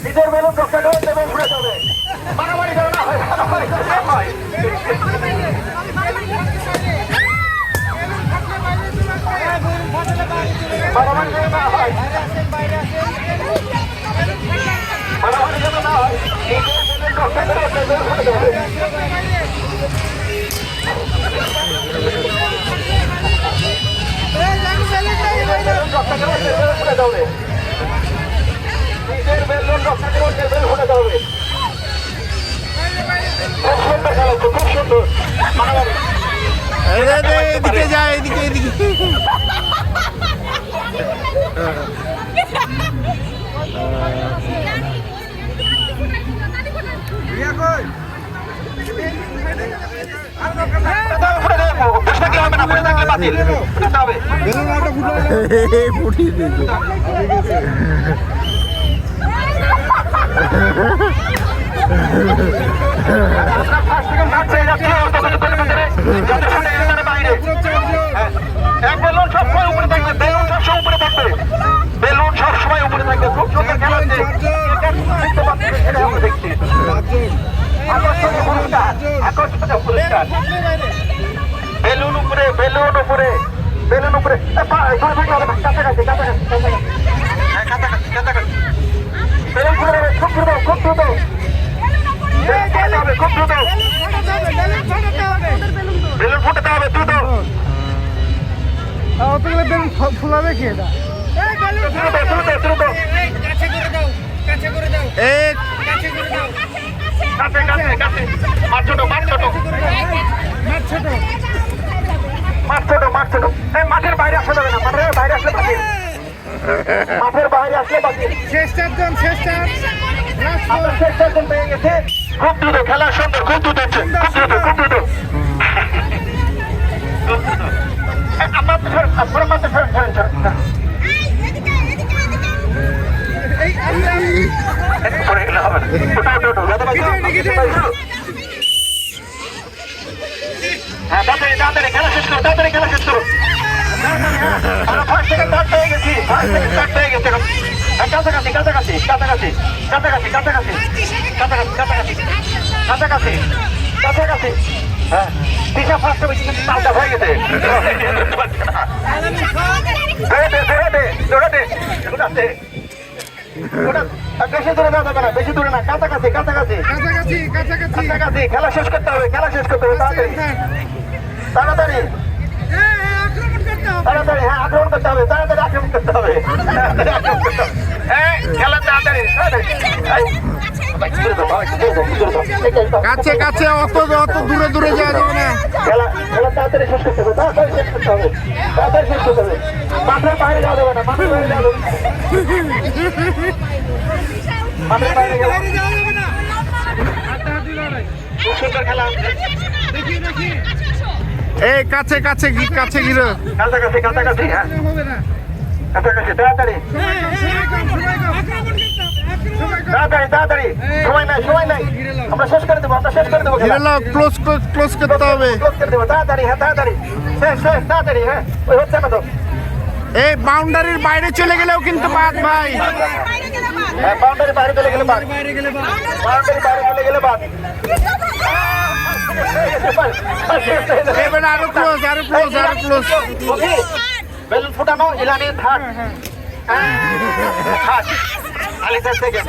নিজের বেলুন রক্ষা করে দেবে ঘুরে যাবে মারামারি যেন না হয় মারামারি যেন না হয় মারামারি যেন না হয় মারামারি যেন না হয় নিজের বেলুন রক্ষা করে দেবে ঘুরে যাবে নিজের বেলুন রক্ষা করে দেবে ঘুরে যাবে খুব সুন্দর খেলা খুব সুন্দর মারামারি এদিকে যায় এদিকে এদিকে ফুটিয়ে দিয়েছে বেলুন সবসময় উপরে থাকবে বেলুন সবসময় উপরে থাকবে বেলুন সবসময় উপরে থাকবে খুব সুন্দর খেলা হচ্ছে দেখছি আকর্ষণীয় পুরস্কার আকর্ষণীয় পুরস্কার বেলুন উপরে বেলুন উপরে বেলুন উপরে কাছাকাছি কাছাকাছি কাছাকাছি কাছাকাছি বেলুন ফুটে খুব দ্রুত খুব দ্রুত খুব দ্রুত বেলুন ফুটাতে হবে দ্রুত অতগুলো বেলুন ফুলাবে কি এটা মাঠের বাইরে আসলে যাবে না মাঠের বাইরে আসলে বাকি মাঠের বাইরে আসলে বাকি শেষ চারজন পেয়ে গেছে খুব দ্রুত খেলা সুন্দর খুব দ্রুত হচ্ছে খুব দ্রুত খুব দ্রুত তাড়াতাড়ি খেলা শেষ করো তাড়াতাড়ি খেলা শেষ করো কাছাকাছি কাছাকাছি কাছাকাছি কাছাকাছি কাছাকাছি কাছাকাছি কাছাকাছি কাছাকাছি কাছাকাছি হ্যাঁ দিশা ফার্স্ট পাল্টা হয়ে গেছে বেশি দূরে না যাবে না বেশি দূরে না কাছাকাছি কাছাকাছি কাছাকাছি খেলা শেষ করতে হবে খেলা শেষ করতে হবে তাড়াতাড়ি তাড়াতাড়ি তাড়াতাড়ি হ্যাঁ আক্রমণ করতে হবে তাড়াতাড়ি আক্রমণ করতে হবে হ্যাঁ খেলা তাড়াতাড়ি কাছে কাছে অত অত দূরে দূরে যাওয়া যাবে না খেলা খেলা তাড়াতাড়ি শেষ করতে হবে তাড়াতাড়ি শেষ করতে হবে তাড়াতাড়ি শেষ করতে হবে মাঠের বাইরে যাওয়া যাবে না মাঠের বাইরে যাওয়া যাবে মাঠের বাইরে যাওয়া যাবে না খুব সুন্দর খেলা এই কাছে কাছে কাছে ঘিরো কাছাকাছি কাছাকাছি হ্যাঁ কাছাকাছি তাড়াতাড়ি তাড়াতাড়ি তাড়াতাড়ি সময় নাই আমরা শেষ করে দেবো ঘিরে নাও ক্লোজ করতে হবে ক্লোজ করে দেবো তাড়াতাড়ি হ্যাঁ তাড়াতাড়ি শেষ তাড়াতাড়ি হ্যাঁ ওই হচ্ছে না তো এই বাউন্ডারির বাইরে চলে গেলেও কিন্তু বাদ ভাই হ্যাঁ বাউন্ডারি বাইরে চলে গেলে বাদ বাউন্ডারি বাইরে চলে গেলে বাদ এবার আরো ক্লোজ বেলুন ফুটানো ইলানি থার্ড আলিসার সেকেন্ড